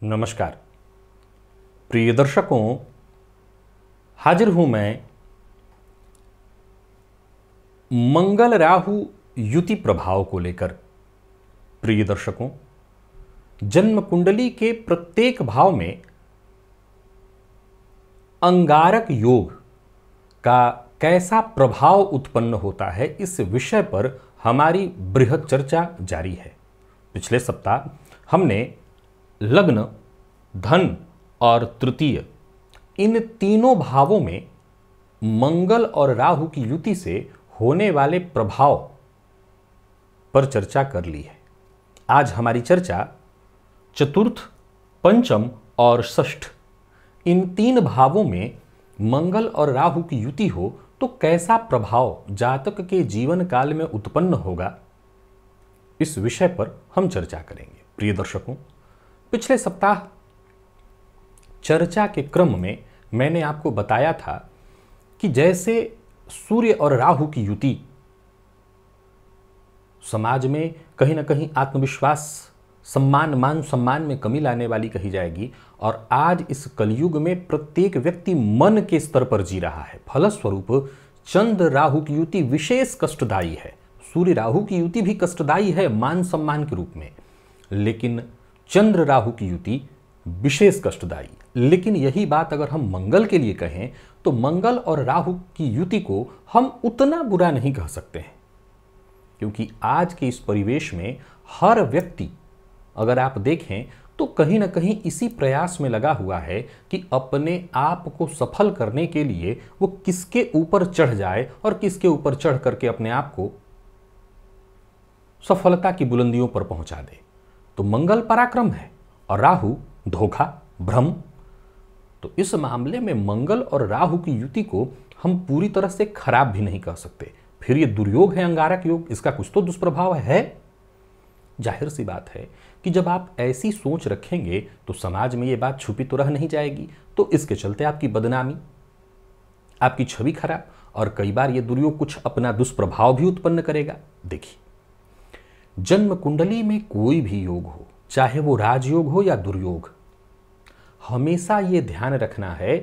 नमस्कार प्रिय दर्शकों, हाजिर हूं मैं मंगल राहु युति प्रभाव को लेकर। प्रिय दर्शकों, जन्म कुंडली के प्रत्येक भाव में अंगारक योग का कैसा प्रभाव उत्पन्न होता है, इस विषय पर हमारी बृहद चर्चा जारी है। पिछले सप्ताह हमने लग्न, धन और तृतीय इन तीनों भावों में मंगल और राहु की युति से होने वाले प्रभाव पर चर्चा कर ली है। आज हमारी चर्चा चतुर्थ, पंचम और षष्ठ इन तीन भावों में मंगल और राहु की युति हो तो कैसा प्रभाव जातक के जीवन काल में उत्पन्न होगा, इस विषय पर हम चर्चा करेंगे। प्रिय दर्शकों, पिछले सप्ताह चर्चा के क्रम में मैंने आपको बताया था कि जैसे सूर्य और राहु की युति समाज में कहीं ना कहीं आत्मविश्वास, मान सम्मान में कमी लाने वाली कही जाएगी, और आज इस कलयुग में प्रत्येक व्यक्ति मन के स्तर पर जी रहा है। फलस्वरूप चंद्र राहु की युति विशेष कष्टदायी है। सूर्य राहु की युति भी कष्टदायी है मान सम्मान के रूप में, लेकिन चंद्र राहु की युति विशेष कष्टदायी। लेकिन यही बात अगर हम मंगल के लिए कहें तो मंगल और राहु की युति को हम उतना बुरा नहीं कह सकते हैं, क्योंकि आज के इस परिवेश में हर व्यक्ति अगर आप देखें तो कहीं ना कहीं इसी प्रयास में लगा हुआ है कि अपने आप को सफल करने के लिए वो किसके ऊपर चढ़ जाए और किसके ऊपर चढ़ करके अपने आप को सफलता की बुलंदियों पर पहुंचा दे। तो मंगल पराक्रम है और राहु धोखा, भ्रम। तो इस मामले में मंगल और राहु की युति को हम पूरी तरह से खराब भी नहीं कह सकते। फिर ये दुर्योग है, अंगारक योग, इसका कुछ तो दुष्प्रभाव है। जाहिर सी बात है कि जब आप ऐसी सोच रखेंगे तो समाज में ये बात छुपी तो रह नहीं जाएगी, तो इसके चलते आपकी बदनामी, आपकी छवि खराब, और कई बार ये दुर्योग कुछ अपना दुष्प्रभाव भी उत्पन्न करेगा। देखिए, जन्म कुंडली में कोई भी योग हो, चाहे वो राजयोग हो या दुर्योग, हमेशा ये ध्यान रखना है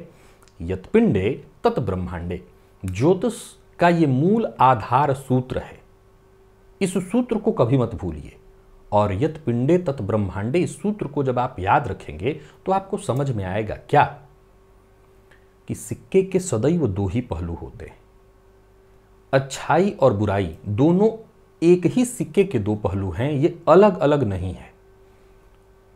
यत् पिंडे तत् ब्रह्मांडे। ज्योतिष का ये मूल आधार सूत्र है, इस सूत्र को कभी मत भूलिए। और यत् पिंडे तत् ब्रह्मांडे, इस सूत्र को जब आप याद रखेंगे तो आपको समझ में आएगा क्या कि सिक्के के सदैव दो ही पहलू होते हैं। अच्छाई और बुराई दोनों एक ही सिक्के के दो पहलू हैं, ये अलग अलग नहीं है।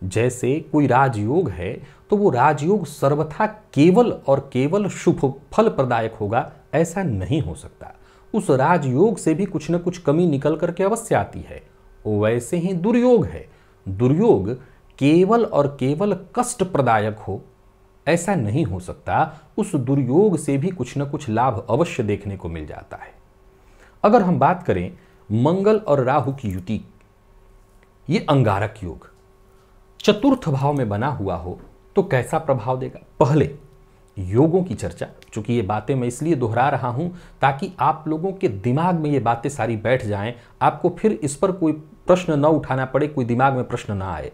जैसे कोई राजयोग है तो वो राजयोग सर्वथा केवल और केवल शुभ फल प्रदायक होगा, ऐसा नहीं हो सकता। उस राजयोग से भी कुछ न कुछ कमी निकल करके अवश्य आती है। वैसे ही दुर्योग है, दुर्योग केवल और केवल कष्ट प्रदायक हो, ऐसा नहीं हो सकता। उस दुर्योग से भी कुछ न कुछ लाभ अवश्य देखने को मिल जाता है। अगर हम बात करें मंगल और राहु की युति, ये अंगारक योग चतुर्थ भाव में बना हुआ हो तो कैसा प्रभाव देगा। पहले योगों की चर्चा, चूंकि ये बातें मैं इसलिए दोहरा रहा हूं ताकि आप लोगों के दिमाग में ये बातें सारी बैठ जाएं, आपको फिर इस पर कोई प्रश्न न उठाना पड़े, कोई दिमाग में प्रश्न ना आए।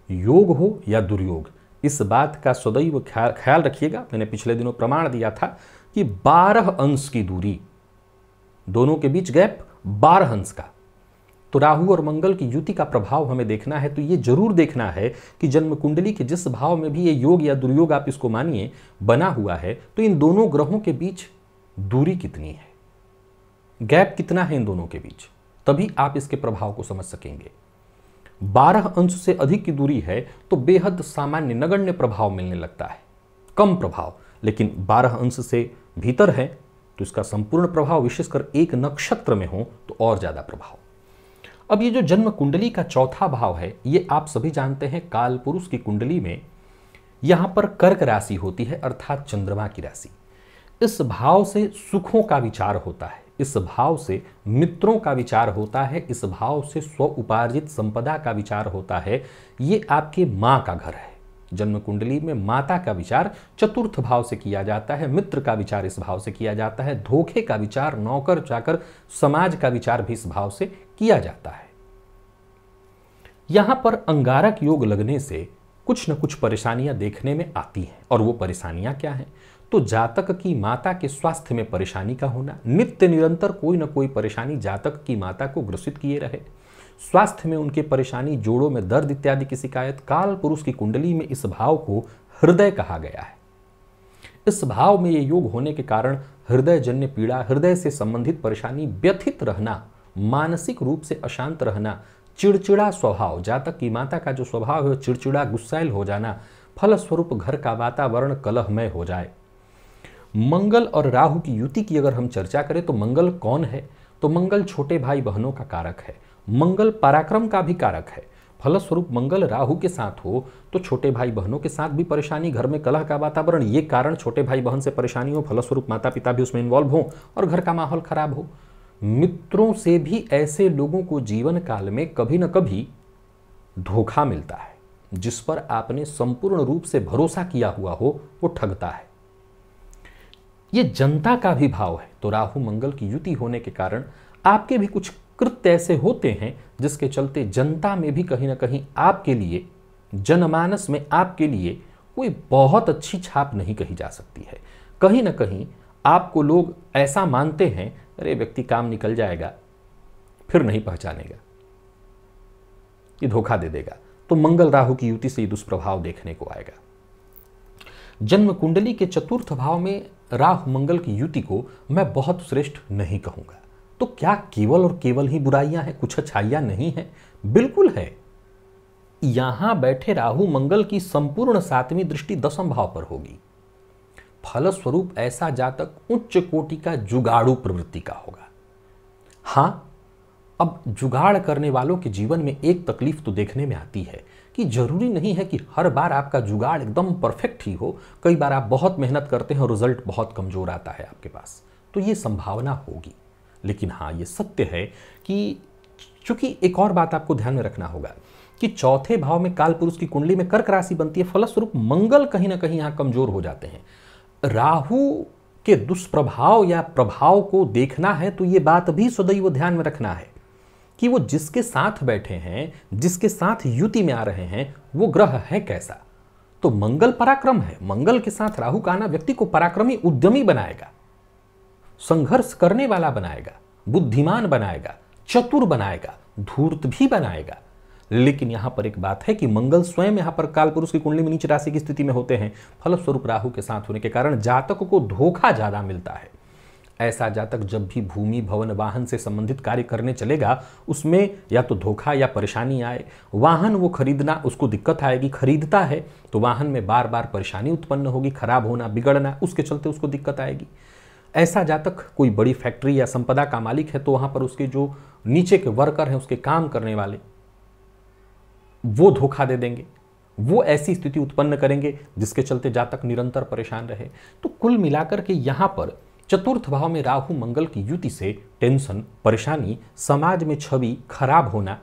योग हो या दुर्योग, इस बात का सदैव ख्याल रखिएगा। मैंने पिछले दिनों प्रमाण दिया था कि 12 अंश की दूरी, दोनों के बीच गैप 12 अंश का। तो राहु और मंगल की युति का प्रभाव हमें देखना है, तो ये जरूर देखना है कि जन्म कुंडली के जिस भाव में भी ये योग या दुर्योग, आप इसको मानिए, बना हुआ है, तो इन दोनों ग्रहों के बीच दूरी कितनी है, गैप कितना है इन दोनों के बीच, तभी आप इसके प्रभाव को समझ सकेंगे। 12 अंश से अधिक की दूरी है तो बेहद सामान्य नगण्य प्रभाव मिलने लगता है, कम प्रभाव। लेकिन 12 अंश से भीतर है तो इसका संपूर्ण प्रभाव, विशेषकर एक नक्षत्र में हो तो और ज्यादा प्रभाव। अब ये जो जन्म कुंडली का चौथा भाव है, ये आप सभी जानते हैं काल पुरुष की कुंडली में यहां पर कर्क राशि होती है, अर्थात चंद्रमा की राशि। इस भाव से सुखों का विचार होता है, इस भाव से मित्रों का विचार होता है, इस भाव से स्व उपार्जित संपदा का विचार होता है। ये आपके मां का घर है। जन्म कुंडली में माता का विचार चतुर्थ भाव से किया जाता है, मित्र का विचार इस भाव से किया जाता है, धोखे का विचार, नौकर चाकर, समाज का विचार भी इस भाव से किया जाता है। यहां पर अंगारक योग लगने से कुछ न कुछ परेशानियां देखने में आती हैं। और वो परेशानियां क्या हैं? तो जातक की माता के स्वास्थ्य में परेशानी का होना, नित्य निरंतर कोई न कोई परेशानी जातक की माता को ग्रसित किए रहे, स्वास्थ्य में उनके परेशानी, जोड़ों में दर्द इत्यादि की शिकायत। काल पुरुष की कुंडली में इस भाव को हृदय कहा गया है। इस भाव में ये योग होने के कारण हृदय जन्य पीड़ा, हृदय से संबंधित परेशानी, व्यथित रहना, मानसिक रूप से अशांत रहना, चिड़चिड़ा स्वभाव, जातक की माता का जो स्वभाव है चिड़चिड़ा गुस्सैल हो जाना, फलस्वरूप घर का वातावरण कलहमय हो जाए। मंगल और राहु की युति की अगर हम चर्चा करें तो मंगल कौन है? तो मंगल छोटे भाई बहनों का कारक है, मंगल पराक्रम का भी कारक है। फलस्वरूप मंगल राहु के साथ हो तो छोटे भाई बहनों के साथ भी परेशानी, घर में कलह का वातावरण, ये कारण छोटे भाई बहन से परेशानी हो, फलस्वरूप माता पिता भी उसमें इन्वॉल्व हो और घर का माहौल खराब हो। मित्रों से भी ऐसे लोगों को जीवन काल में कभी न कभी धोखा मिलता है। जिस पर आपने संपूर्ण रूप से भरोसा किया हुआ हो वो ठगता है। ये जनता का भी भाव है। तो राहु मंगल की युति होने के कारण आपके भी कुछ कृत्य ऐसे होते हैं जिसके चलते जनता में भी कहीं ना कहीं आपके लिए, जनमानस में आपके लिए कोई बहुत अच्छी छाप नहीं कही जा सकती है। कहीं ना कहीं आपको लोग ऐसा मानते हैं, अरे व्यक्ति काम निकल जाएगा, फिर नहीं पहचानेगा, ये धोखा दे देगा। तो मंगल राहु की युति से ये दुष्प्रभाव देखने को आएगा। जन्म कुंडली के चतुर्थ भाव में राहु मंगल की युति को मैं बहुत श्रेष्ठ नहीं कहूंगा। तो क्या केवल और केवल ही बुराइयां हैं, कुछ अच्छाइयां नहीं है? बिल्कुल है। यहां बैठे राहु मंगल की संपूर्ण सातवीं दृष्टि दसम भाव पर होगी। फलस्वरूप ऐसा जातक उच्च कोटि का जुगाड़ू प्रवृत्ति का होगा। हां, अब जुगाड़ करने वालों के जीवन में एक तकलीफ तो देखने में आती है कि जरूरी नहीं है कि हर बार आपका जुगाड़ एकदम परफेक्ट ही हो। कई बार आप बहुत मेहनत करते हैं और रिजल्ट बहुत कमजोर आता है आपके पास, तो ये संभावना होगी। लेकिन हाँ, ये सत्य है कि चूंकि एक और बात आपको ध्यान में रखना होगा कि चौथे भाव में काल पुरुष की कुंडली में कर्क राशि बनती है, फलस्वरूप मंगल कहीं ना कहीं यहां कमजोर हो जाते हैं। राहु के दुष्प्रभाव या प्रभाव को देखना है तो ये बात भी सदैव ध्यान में रखना है कि वो जिसके साथ बैठे हैं, जिसके साथ युति में आ रहे हैं, वो ग्रह है कैसा। तो मंगल पराक्रम है। मंगल के साथ राहु का आना व्यक्ति को पराक्रमी, उद्यमी बनाएगा, संघर्ष करने वाला बनाएगा, बुद्धिमान बनाएगा, चतुर बनाएगा, धूर्त भी बनाएगा। लेकिन यहां पर एक बात है कि मंगल स्वयं यहां पर काल पुरुष की कुंडली में नीच राशि की स्थिति में होते हैं। फलस्वरूप राहु के साथ होने के कारण जातक को धोखा ज्यादा मिलता है। ऐसा जातक जब भी भूमि, भवन, वाहन से संबंधित कार्य करने चलेगा, उसमें या तो धोखा या परेशानी आए। वाहन वो खरीदना, उसको दिक्कत आएगी, खरीदता है तो वाहन में बार बार परेशानी उत्पन्न होगी, खराब होना, बिगड़ना, उसके चलते उसको दिक्कत आएगी। ऐसा जातक कोई बड़ी फैक्ट्री या संपदा का मालिक है तो वहां पर उसके जो नीचे के वर्कर हैं, उसके काम करने वाले, वो धोखा दे देंगे, वो ऐसी स्थिति उत्पन्न करेंगे जिसके चलते जातक निरंतर परेशान रहे। तो कुल मिलाकर के यहां पर चतुर्थ भाव में राहु मंगल की युति से टेंशन, परेशानी, समाज में छवि खराब होना,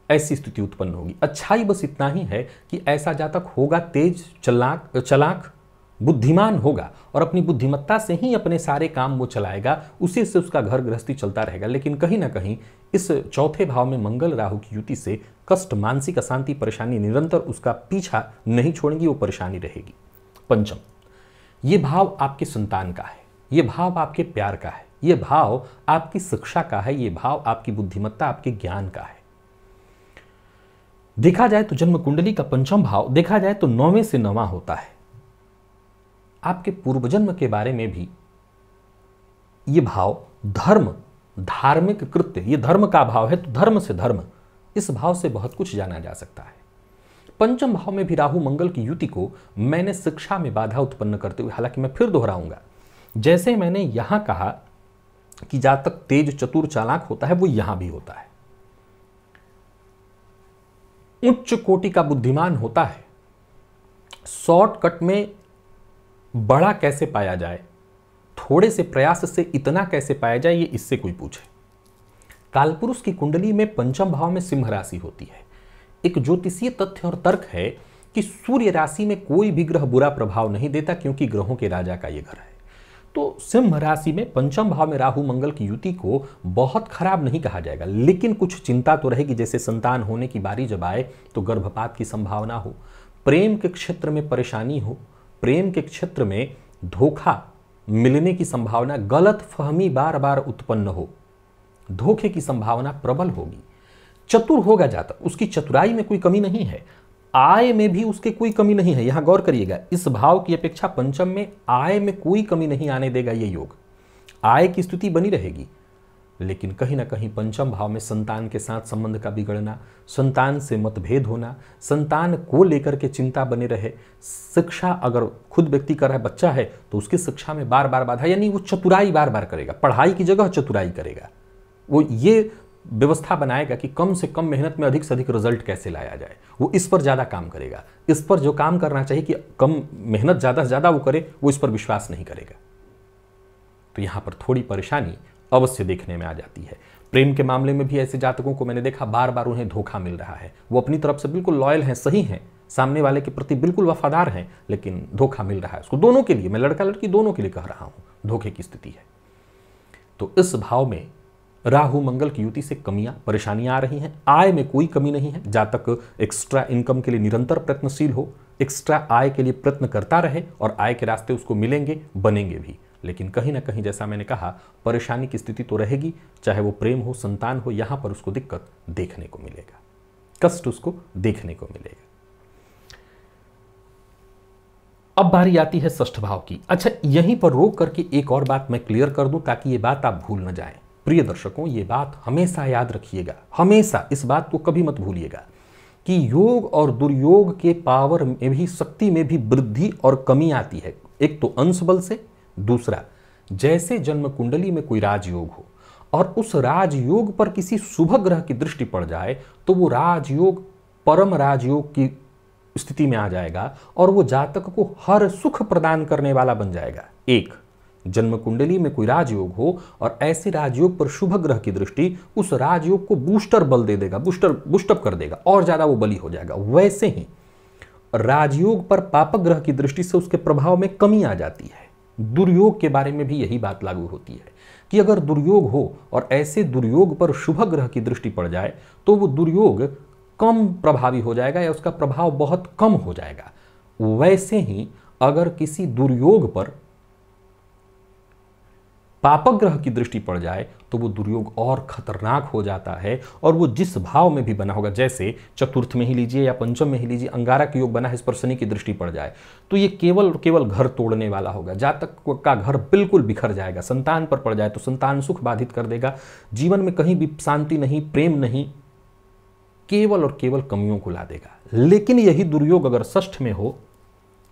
ऐसी स्थिति उत्पन्न होगी। अच्छाई बस इतना ही है कि ऐसा जातक होगा तेज, चालाक, बुद्धिमान होगा और अपनी बुद्धिमत्ता से ही अपने सारे काम वो चलाएगा, उसी से उसका घर गृहस्थी चलता रहेगा। लेकिन कहीं ना कहीं इस चौथे भाव में मंगल राहु की युति से कष्ट, मानसिक अशांति, परेशानी निरंतर उसका पीछा नहीं छोड़ेगी, वो परेशानी रहेगी। पंचम, ये भाव आपके संतान का है, ये भाव आपके प्यार का है, ये भाव आपकी शिक्षा का है, ये भाव आपकी बुद्धिमत्ता, आपके ज्ञान का है। देखा जाए तो जन्म कुंडली का पंचम भाव देखा जाए तो 9वें से 9वां होता है। आपके पूर्व जन्म के बारे में भी ये भाव धर्म, धार्मिक कृत्य, ये धर्म का भाव है तो धर्म से धर्म, इस भाव से बहुत कुछ जाना जा सकता है। पंचम भाव में भी राहु मंगल की युति को मैंने शिक्षा में बाधा उत्पन्न करते हुए, हालांकि मैं फिर दोहराऊंगा, जैसे मैंने यहां कहा कि जातक तेज, चतुर, चालाक होता है, वो यहां भी होता है। उच्च कोटि का बुद्धिमान होता है। शॉर्टकट में बड़ा कैसे पाया जाए, थोड़े से प्रयास से इतना कैसे पाया जाए, ये इससे कोई पूछे। कालपुरुष की कुंडली में पंचम भाव में सिंह राशि होती है। एक ज्योतिषीय तथ्य और तर्क है कि सूर्य राशि में कोई भी ग्रह बुरा प्रभाव नहीं देता, क्योंकि ग्रहों के राजा का यह घर है। तो सिंह राशि में पंचम भाव में राहु मंगल की युति को बहुत खराब नहीं कहा जाएगा, लेकिन कुछ चिंता तो रहेगी। जैसे संतान होने की बारी जब आए तो गर्भपात की संभावना हो, प्रेम के क्षेत्र में परेशानी हो, प्रेम के क्षेत्र में धोखा मिलने की संभावना, गलत फहमी बार बार उत्पन्न हो, धोखे की संभावना प्रबल होगी। चतुर होगा जातक, उसकी चतुराई में कोई कमी नहीं है, आय में भी उसके कोई कमी नहीं है। यहां गौर करिएगा, इस भाव की अपेक्षा पंचम में आय में कोई कमी नहीं आने देगा ये योग, आय की स्थिति बनी रहेगी। लेकिन कहीं ना कहीं पंचम भाव में संतान के साथ संबंध का बिगड़ना, संतान से मतभेद होना, संतान को लेकर के चिंता बने रहे, शिक्षा अगर खुद व्यक्ति कर रहा है, बच्चा है तो उसकी शिक्षा में बार बार बाधा, यानी वो चतुराई बार बार करेगा, पढ़ाई की जगह चतुराई करेगा। वो ये व्यवस्था बनाएगा कि कम से कम मेहनत में अधिक से अधिक रिजल्ट कैसे लाया जाए, वो इस पर ज़्यादा काम करेगा। इस पर जो काम करना चाहिए कि कम मेहनत ज़्यादा से ज़्यादा वो करे, वो इस पर विश्वास नहीं करेगा। तो यहाँ पर थोड़ी परेशानी अवश्य देखने में आ जाती है। प्रेम के मामले में भी ऐसे जातकों को मैंने देखा, बार बार उन्हें धोखा मिल रहा है। वो अपनी तरफ से बिल्कुल लॉयल हैं, सही हैं, सामने वाले के प्रति बिल्कुल वफादार हैं, लेकिन धोखा मिल रहा है उसको। दोनों के लिए, मैं लड़का लड़की दोनों के लिए कह रहा हूं, धोखे की स्थिति है। तो इस भाव में राहु मंगल की युति से कमियां, परेशानियां आ रही हैं। आय में कोई कमी नहीं है, जातक एक्स्ट्रा इनकम के लिए निरंतर प्रयत्नशील हो, एक्स्ट्रा आय के लिए प्रयत्न करता रहे और आय के रास्ते उसको मिलेंगे, बनेंगे भी। लेकिन कहीं ना कहीं जैसा मैंने कहा, परेशानी की स्थिति तो रहेगी, चाहे वो प्रेम हो, संतान हो, यहां पर उसको दिक्कत देखने को मिलेगा, कष्ट उसको देखने को मिलेगा। अब बारी आती है षष्ठ भाव की। अच्छा, यहीं पर रोक करके एक और बात मैं क्लियर कर दूं ताकि ये बात आप भूल न जाएं। प्रिय दर्शकों, ये बात हमेशा याद रखिएगा, हमेशा इस बात को कभी मत भूलिएगा कि योग और दुर्योग के पावर में भी, शक्ति में भी वृद्धि और कमी आती है। एक तो अंश बल से, दूसरा जैसे जन्म कुंडली में कोई राजयोग हो और उस राजयोग पर किसी शुभ ग्रह की दृष्टि पड़ जाए तो वो राजयोग परम राजयोग की स्थिति में आ जाएगा और वो जातक को हर सुख प्रदान करने वाला बन जाएगा। एक, जन्म कुंडली में कोई राजयोग हो और ऐसे राजयोग पर शुभ ग्रह की दृष्टि उस राजयोग को बूस्टर बल दे देगा, बूस्टअप कर देगा और ज्यादा वो बली हो जाएगा। वैसे ही राजयोग पर पापक ग्रह की दृष्टि से उसके प्रभाव में कमी आ जाती है। दुर्योग के बारे में भी यही बात लागू होती है कि अगर दुर्योग हो और ऐसे दुर्योग पर शुभ ग्रह की दृष्टि पड़ जाए तो वो दुर्योग कम प्रभावी हो जाएगा या उसका प्रभाव बहुत कम हो जाएगा। वैसे ही अगर किसी दुर्योग पर पापक ग्रह की दृष्टि पड़ जाए तो वो दुर्योग और खतरनाक हो जाता है और वो जिस भाव में भी बना होगा, जैसे चतुर्थ में ही लीजिए या पंचम में ही लीजिए, अंगारक योग बना है, इस पर शनि की दृष्टि पड़ जाए तो ये केवल घर तोड़ने वाला होगा। जातक का घर बिल्कुल बिखर जाएगा। संतान पर पड़ जाए तो संतान सुख बाधित कर देगा, जीवन में कहीं भी शांति नहीं, प्रेम नहीं, केवल और केवल कमियों को ला देगा। लेकिन यही दुर्योग अगर षष्ठ में हो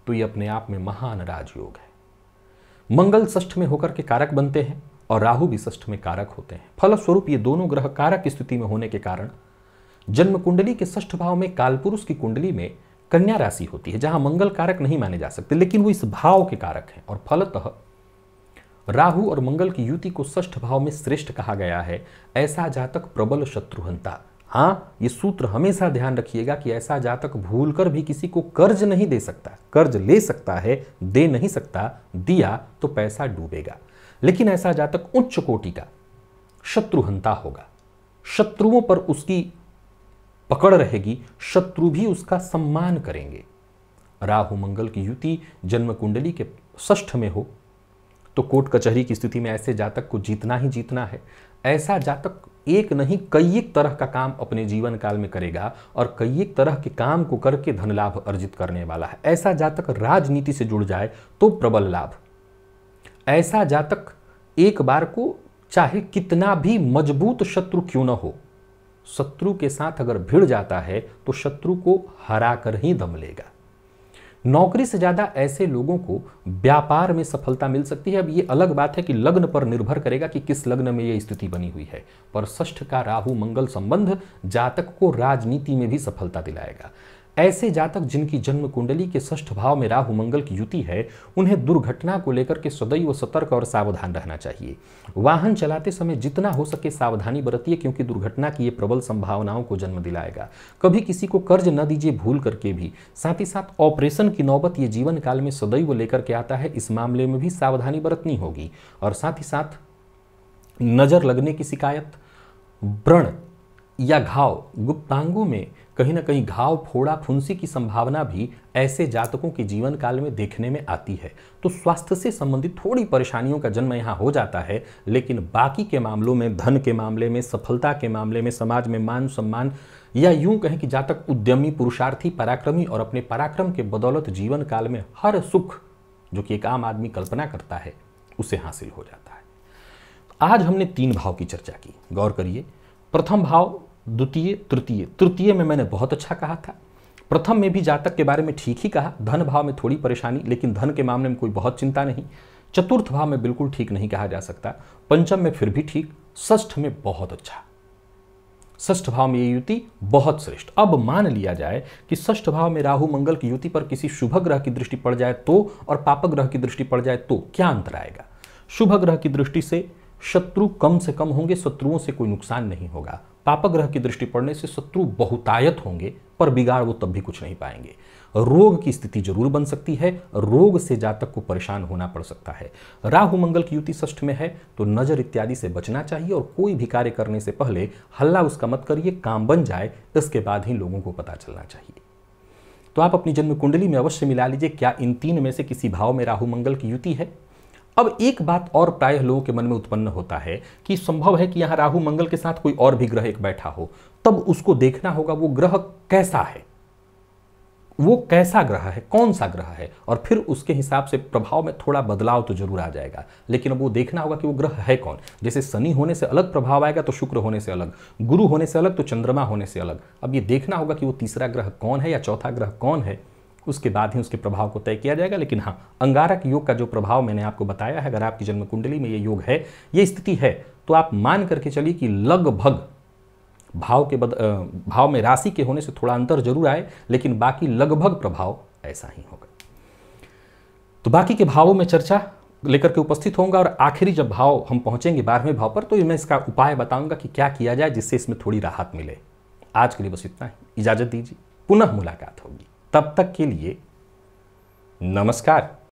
तो ये अपने आप में महान राजयोग है। मंगल षष्ठ में होकर के कारक बनते हैं और राहु भी षष्ठ में कारक होते हैं। फलस्वरूप ये दोनों ग्रह कारक की स्थिति में होने के कारण जन्म कुंडली के षष्ठ भाव में कालपुरुष की कुंडली में कन्या राशि होती है, जहां मंगल कारक नहीं माने जा सकते, लेकिन वो इस भाव के कारक हैं और फलतः राहु और मंगल की युति को षष्ठ भाव में श्रेष्ठ कहा गया है। ऐसा जातक प्रबल शत्रुहंता। हाँ, ये सूत्र हमेशा ध्यान रखिएगा कि ऐसा जातक भूलकर भी किसी को कर्ज नहीं दे सकता। कर्ज ले सकता है, दे नहीं सकता, दिया तो पैसा डूबेगा। लेकिन ऐसा जातक उच्च कोटि का शत्रुहंता होगा, शत्रुओं पर उसकी पकड़ रहेगी, शत्रु भी उसका सम्मान करेंगे। राहु मंगल की युति जन्म कुंडली के षष्ठ में हो तो कोर्ट कचहरी की स्थिति में ऐसे जातक को जीतना ही जीतना है। ऐसा जातक एक नहीं कई एक तरह का काम अपने जीवन काल में करेगा और कई एक तरह के काम को करके धन लाभ अर्जित करने वाला है। ऐसा जातक राजनीति से जुड़ जाए तो प्रबल लाभ। ऐसा जातक एक बार को चाहे कितना भी मजबूत शत्रु क्यों न हो, शत्रु के साथ अगर भिड़ जाता है तो शत्रु को हरा कर ही दम लेगा। नौकरी से ज्यादा ऐसे लोगों को व्यापार में सफलता मिल सकती है। अब ये अलग बात है कि लग्न पर निर्भर करेगा कि किस लग्न में ये स्थिति बनी हुई है, पर षष्ठ का राहु मंगल संबंध जातक को राजनीति में भी सफलता दिलाएगा। ऐसे जातक जिनकी जन्म कुंडली के षष्ठ भाव में राहु मंगल की युति है, उन्हें दुर्घटना को लेकर के सदैव सतर्क और सावधान रहना चाहिए। वाहन चलाते समय जितना हो सके सावधानी बरतिए, क्योंकि दुर्घटना की ये प्रबल संभावनाओं को जन्म दिलाएगा। कभी किसी को कर्ज न दीजिए भूल करके भी। साथ ही साथ ऑपरेशन की नौबत ये जीवन काल में सदैव लेकर के आता है, इस मामले में भी सावधानी बरतनी होगी। और साथ ही साथ नजर लगने की शिकायत, व्रण या घाव, गुप्तांगों में कहीं ना कहीं घाव, फोड़ा, फुंसी की संभावना भी ऐसे जातकों के जीवन काल में देखने में आती है। तो स्वास्थ्य से संबंधित थोड़ी परेशानियों का जन्म यहाँ हो जाता है, लेकिन बाकी के मामलों में, धन के मामले में, सफलता के मामले में, समाज में मान सम्मान, या यूं कहें कि जातक उद्यमी, पुरुषार्थी, पराक्रमी और अपने पराक्रम के बदौलत जीवन काल में हर सुख जो कि एक आम आदमी कल्पना करता है उसे हासिल हो जाता है। आज हमने 3 भाव की चर्चा की, गौर करिए। प्रथम भाव, द्वितीय, तृतीय। तृतीय में मैंने बहुत अच्छा कहा था। प्रथम में भी जातक के बारे में ठीक ही कहा, धन भाव में थोड़ी परेशानी, लेकिन धन के मामले में कोई बहुत चिंता नहीं। चतुर्थ भाव में बिल्कुल ठीक नहीं कहा जा सकता। पंचम में फिर भी ठीक। षष्ठ में बहुत अच्छा। षष्ठ भाव में ये युति बहुत श्रेष्ठ। अब मान लिया जाए कि षष्ठ भाव में राहु मंगल की युति पर किसी शुभ ग्रह की दृष्टि पड़ जाए तो, और पाप ग्रह की दृष्टि पड़ जाए तो क्या अंतर आएगा? शुभ ग्रह की दृष्टि से शत्रु कम से कम होंगे, शत्रुओं से कोई नुकसान नहीं होगा। पाप ग्रह की दृष्टि पड़ने से शत्रु बहुतायत होंगे, पर बिगाड़ वो तब भी कुछ नहीं पाएंगे। रोग की स्थिति जरूर बन सकती है, रोग से जातक को परेशान होना पड़ सकता है। राहु मंगल की युति षष्ठ में है तो नजर इत्यादि से बचना चाहिए, और कोई भी कार्य करने से पहले हल्ला उसका मत करिए, काम बन जाए इसके बाद ही लोगों को पता चलना चाहिए। तो आप अपनी जन्म कुंडली में अवश्य मिला लीजिए क्या इन 3 में से किसी भाव में राहु मंगल की युति है। अब एक बात और प्रायः लोगों के मन में उत्पन्न होता है कि संभव है कि यहां राहु मंगल के साथ कोई और भी ग्रह एक बैठा हो, तब उसको देखना होगा वो ग्रह कैसा है, वो कैसा ग्रह है, कौन सा ग्रह है, और फिर उसके हिसाब से प्रभाव में थोड़ा बदलाव तो जरूर आ जाएगा। लेकिन अब वो देखना होगा कि वो ग्रह है कौन। जैसे शनि होने से अलग प्रभाव आएगा तो शुक्र होने से अलग, गुरु होने से अलग तो चंद्रमा होने से अलग। अब ये देखना होगा कि वो तीसरा ग्रह कौन है या चौथा ग्रह कौन है, उसके बाद ही उसके प्रभाव को तय किया जाएगा। लेकिन हाँ, अंगारक योग का जो प्रभाव मैंने आपको बताया है, अगर आपकी जन्म कुंडली में ये योग है, ये स्थिति है, तो आप मान करके चलिए कि लगभग भाव में राशि के होने से थोड़ा अंतर जरूर आए, लेकिन बाकी लगभग प्रभाव ऐसा ही होगा। तो बाकी के भावों में चर्चा लेकर के उपस्थित होऊंगा, और आखिरी जब भाव हम पहुंचेंगे 12वें भाव पर, तो मैं इसका उपाय बताऊंगा कि क्या किया जाए जिससे इसमें थोड़ी राहत मिले। आज के लिए बस इतना ही, इजाजत दीजिए, पुनः मुलाकात होगी। तब तक के लिए नमस्कार।